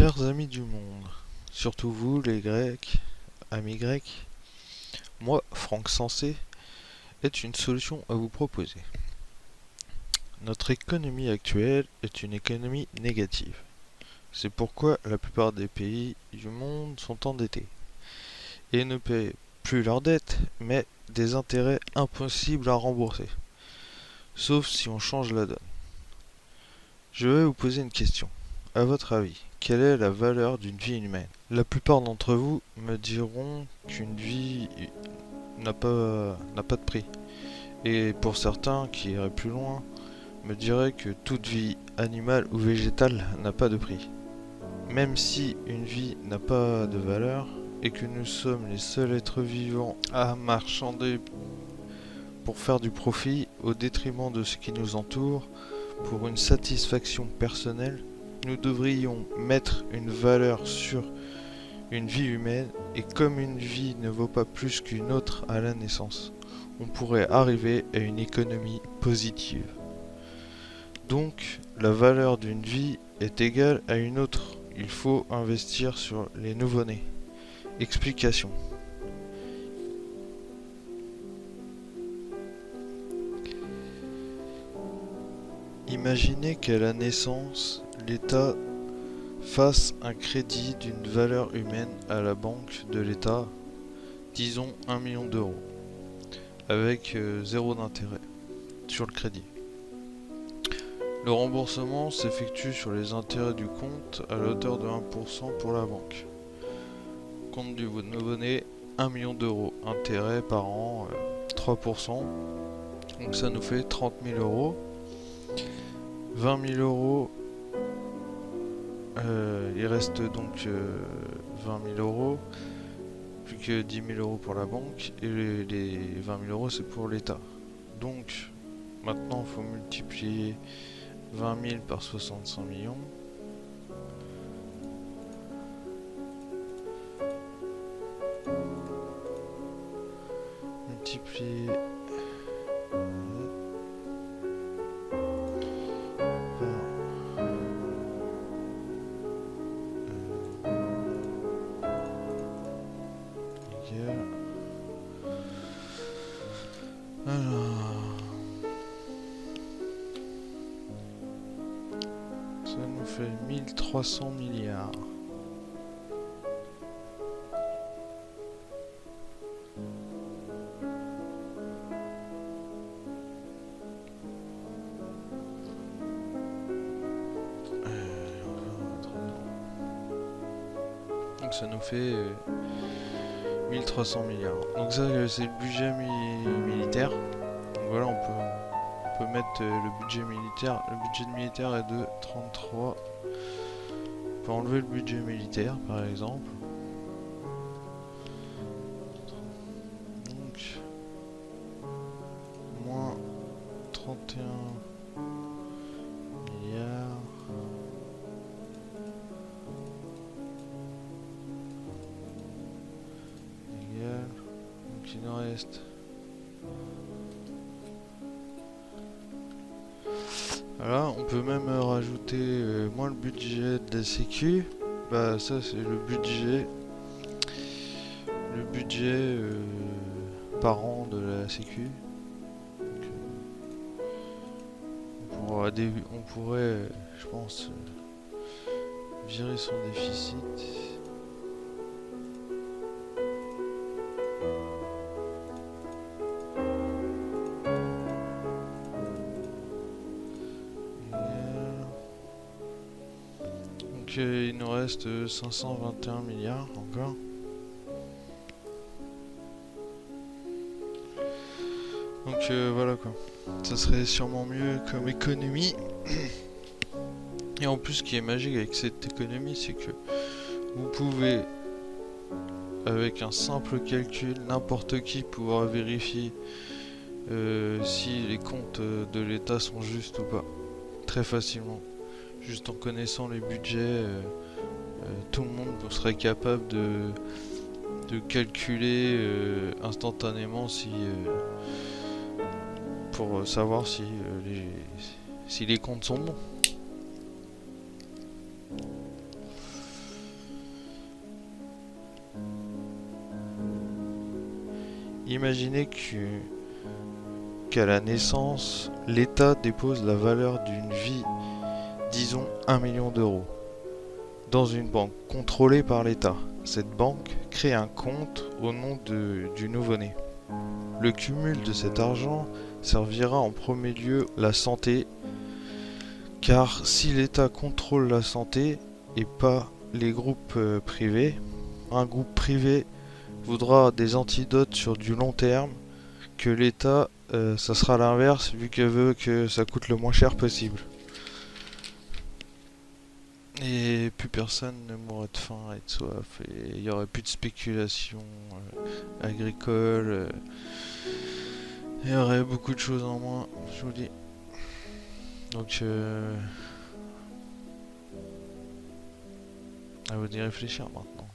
Chers amis du monde, surtout vous les Grecs, amis grecs, moi, Franck Sensé, est une solution à vous proposer. Notre économie actuelle est une économie négative. C'est pourquoi la plupart des pays du monde sont endettés et ne paient plus leurs dettes, mais des intérêts impossibles à rembourser, sauf si on change la donne. Je vais vous poser une question. À votre avis, quelle est la valeur d'une vie humaine? La plupart d'entre vous me diront qu'une vie n'a pas de prix. Et pour certains qui iraient plus loin, me diraient que toute vie animale ou végétale n'a pas de prix. Même si une vie n'a pas de valeur et que nous sommes les seuls êtres vivants à marchander pour faire du profit au détriment de ce qui nous entoure, pour une satisfaction personnelle, nous devrions mettre une valeur sur une vie humaine, et comme une vie ne vaut pas plus qu'une autre à la naissance, on pourrait arriver à une économie positive. Donc, la valeur d'une vie est égale à une autre. Il faut investir sur les nouveau-nés. Explication. Imaginez qu'à la naissance, l'État fasse un crédit d'une valeur humaine à la banque de l'État, disons 1 million d'euros, avec zéro d'intérêt sur le crédit. Le remboursement s'effectue sur les intérêts du compte à la hauteur de 1% pour la banque. Compte du nouveau-né, 1 million d'euros. Intérêt par an, 3%. Donc ça nous fait 30 000 euros. 20 000 euros. Il reste donc 20 000 euros. Plus que 10 000 euros pour la banque. Et les 20 000 euros, c'est pour l'État. Donc, maintenant, il faut multiplier 20 000 par 65 millions. Multiplier ça nous fait 1300 milliards. Donc ça nous fait 1300 milliards. Donc ça c'est le budget militaire. Donc voilà, on peut mettre le budget militaire. Le budget militaire est de 33. On peut enlever le budget militaire par exemple. Donc moins 31 milliards. Égal. Donc il nous reste. Voilà, on peut même rajouter moins le budget de la sécu. Bah ça c'est le budget par an de la sécu. Donc, on pourrait je pense virer son déficit. Donc il nous reste 521 milliards encore. Donc voilà quoi. Ça serait sûrement mieux comme économie. Et en plus ce qui est magique avec cette économie, c'est que vous pouvez, avec un simple calcul, n'importe qui pourra vérifier si les comptes de l'État sont justes ou pas. Très facilement. Juste en connaissant les budgets, tout le monde serait capable de calculer instantanément pour savoir si les comptes sont bons. Imaginez qu'à la naissance, l'État dépose la valeur d'une vie, disons 1 million d'euros, dans une banque contrôlée par l'État. Cette banque crée un compte au nom du nouveau-né. Le cumul de cet argent servira en premier lieu la santé, car si l'État contrôle la santé et pas les groupes privés, un groupe privé voudra des antidotes sur du long terme, que l'État, ça sera l'inverse, vu qu'elle veut que ça coûte le moins cher possible. Et plus personne ne mourra de faim et de soif, et il n'y aurait plus de spéculation agricole, il y aurait beaucoup de choses en moins, je vous dis. Donc, à vous d'y réfléchir maintenant.